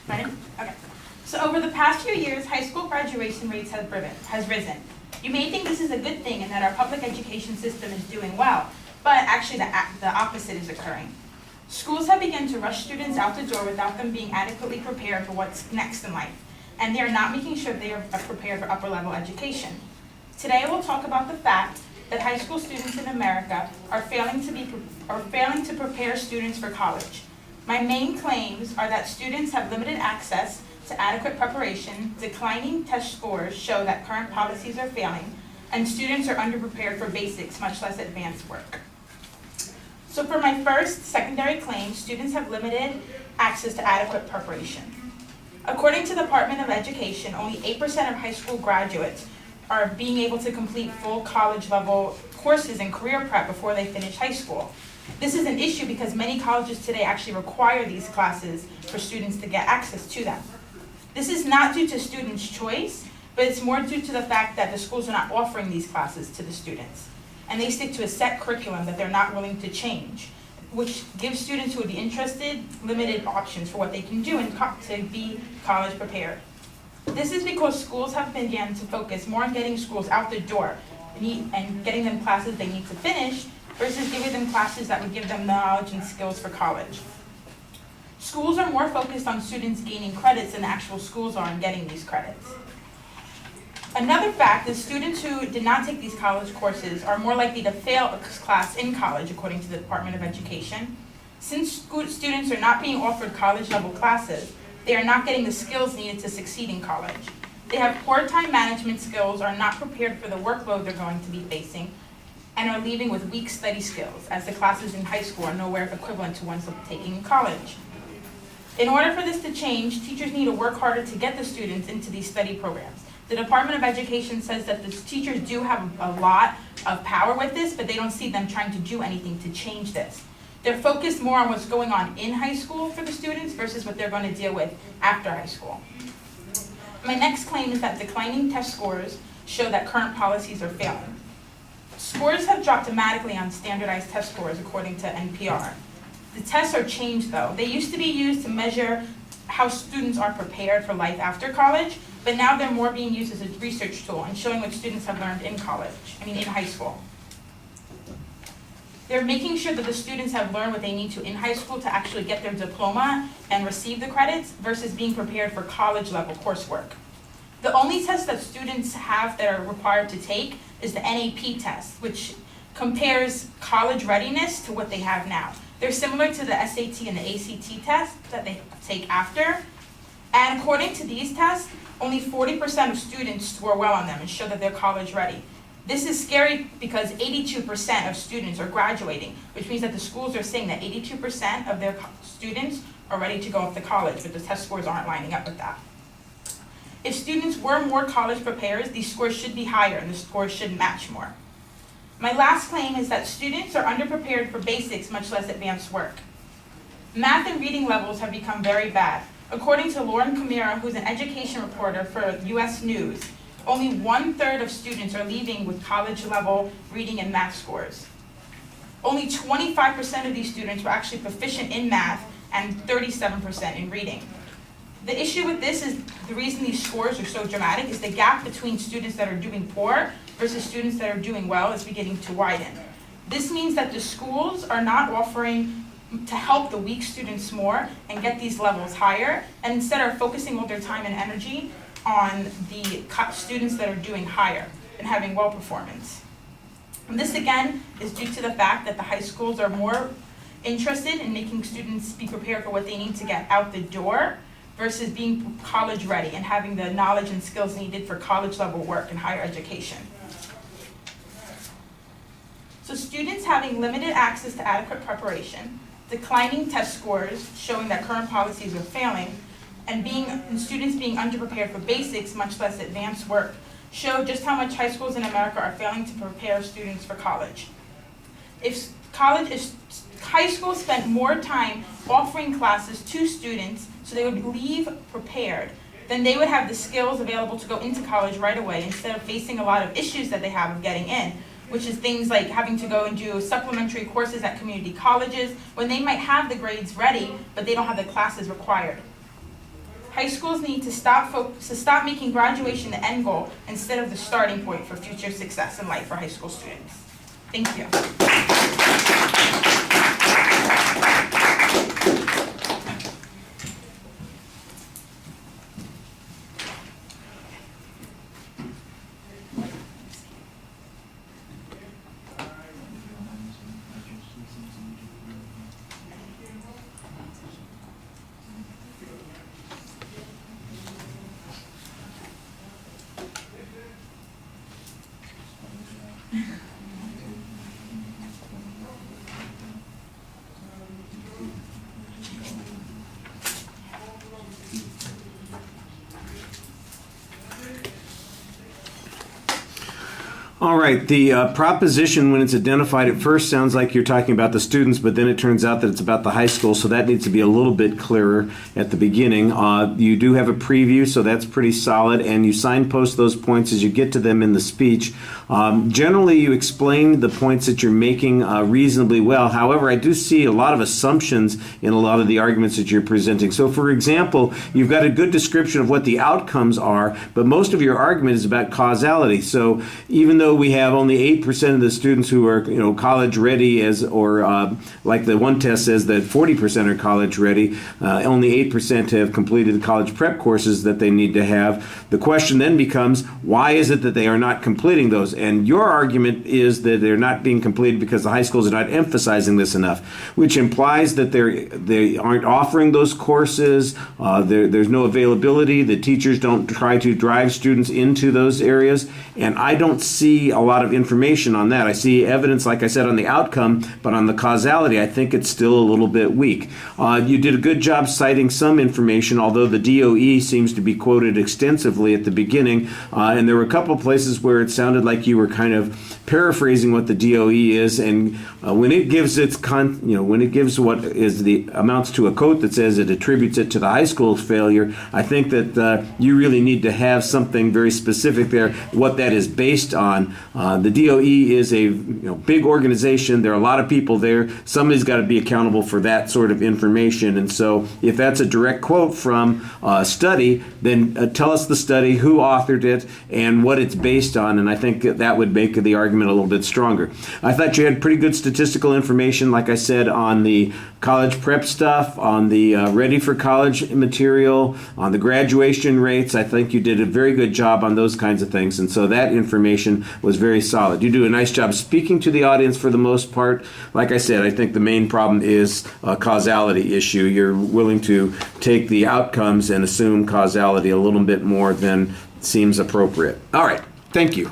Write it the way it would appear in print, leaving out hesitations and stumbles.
Ready? Okay. So over the past few years, high school graduation rates has risen. You may think this is a good thing and that our public education system is doing well, but actually the opposite is occurring. Schools have begun to rush students out the door without them being adequately prepared for what's next in life, and they are not making sure they are prepared for upper level education. Today I will talk about the fact that high school students in America are failing to prepare students for college. My main claims are that students have limited access to adequate preparation, declining test scores show that current policies are failing, and students are underprepared for basics, much less advanced work. So for my first secondary claim, students have limited access to adequate preparation. According to the Department of Education, only 8% of high school graduates are being able to complete full college level courses in career prep before they finish high school. This is an issue because many colleges today actually require these classes for students to get access to them. This is not due to students' choice, but it's more due to the fact that the schools are not offering these classes to the students. And they stick to a set curriculum that they're not willing to change, which gives students who would be interested limited options for what they can do to be college prepared. This is because schools have begun to focus more on getting schools out the door and getting them classes they need to finish versus giving them classes that would give them knowledge and skills for college. Schools are more focused on students gaining credits than the actual schools are on getting these credits. Another fact is students who did not take these college courses are more likely to fail a class in college, according to the Department of Education. Since students are not being offered college level classes, they are not getting the skills needed to succeed in college. They have poor time management skills, are not prepared for the workload they're going to be facing, and are leaving with weak study skills, as the classes in high school are nowhere equivalent to ones taking in college. In order for this to change, teachers need to work harder to get the students into these study programs. The Department of Education says that the teachers do have a lot of power with this, but they don't see them trying to do anything to change this. They're focused more on what's going on in high school for the students versus what they're going to deal with after high school. My next claim is that declining test scores show that current policies are failing. Scores have dropped dramatically on standardized test scores, according to NPR. The tests are changed, though. They used to be used to measure how students are prepared for life after college, but now they're more being used as a research tool and showing what students have learned in high school. They're making sure that the students have learned what they need to in high school to actually get their diploma and receive the credits versus being prepared for college level coursework. The only test that students have that are required to take is the NAP test, which compares college readiness to what they have now. They're similar to the SAT and the ACT test that they take after. And according to these tests, only 40% of students score well on them and show that they're college ready. This is scary because 82% of students are graduating, which means that the schools are saying that 82% of their students are ready to go off to college, but the test scores aren't lining up with that. If students were more college prepared, these scores should be higher and the scores should match more. My last claim is that students are underprepared for basics, much less advanced work. Math and reading levels have become very bad. According to Lauren Camara, who's an education reporter for US News, only 1/3 of students are leaving with college level reading and math scores. Only 25% of these students were actually proficient in math and 37% in reading. The issue with this is the reason these scores are so dramatic is the gap between students that are doing poor versus students that are doing well is beginning to widen. This means that the schools are not offering to help the weak students more and get these levels higher, and instead are focusing all their time and energy on the students that are doing higher and having well performance. And this again is due to the fact that the high schools are more interested in making students be prepared for what they need to get out the door versus being college ready and having the knowledge and skills needed for college level work and higher education. So students having limited access to adequate preparation, declining test scores showing that current policies are failing, and students being underprepared for basics, much less advanced work, show just how much high schools in America are failing to prepare students for college. If high schools spent more time offering classes to students so they would leave prepared, then they would have the skills available to go into college right away instead of facing a lot of issues that they have of getting in, which is things like having to go and do supplementary courses at community colleges when they might have the grades ready, but they don't have the classes required. High schools need to stop making graduation the end goal instead of the starting point for future success in life for high school students. Thank you. All right, the proposition when it's identified at first sounds like you're talking about the students, but then it turns out that it's about the high school, so that needs to be a little bit clearer at the beginning. You do have a preview, so that's pretty solid, and you signpost those points as you get to them in the speech. Generally, you explain the points that you're making reasonably well. However, I do see a lot of assumptions in a lot of the arguments that you're presenting. So, for example, you've got a good description of what the outcomes are, but most of your argument is about causality. So, even though we have only 8% of the students who are, college ready, like the one test says that 40% are college ready, only 8% have completed the college prep courses that they need to have. The question then becomes, why is it that they are not completing those? And your argument is that they're not being completed because the high schools are not emphasizing this enough, which implies that they aren't offering those courses. There's no availability. The teachers don't try to drive students into those areas, and I don't see a lot of information on that. I see evidence, like I said, on the outcome, but on the causality, I think it's still a little bit weak. You did a good job citing some information, although the DOE seems to be quoted extensively at the beginning, and there were a couple places where it sounded like you were kind of paraphrasing what the DOE is, and when it gives what is the amounts to a quote that says it attributes it to the high school's failure, I think that you really need to have something very specific there, what that is based on. The DOE is a big organization. There are a lot of people there. Somebody's got to be accountable for that sort of information, and so if that's a direct quote from a study, then tell us the study, who authored it, and what it's based on, and I think that would make the argument a little bit stronger. I thought you had pretty good statistical information, like I said, on the college prep stuff, on the ready for college material, on the graduation rates. I think you did a very good job on those kinds of things, and so that information was very solid. You do a nice job speaking to the audience for the most part. Like I said, I think the main problem is a causality issue. You're willing to take the outcomes and assume causality a little bit more than seems appropriate. All right, thank you.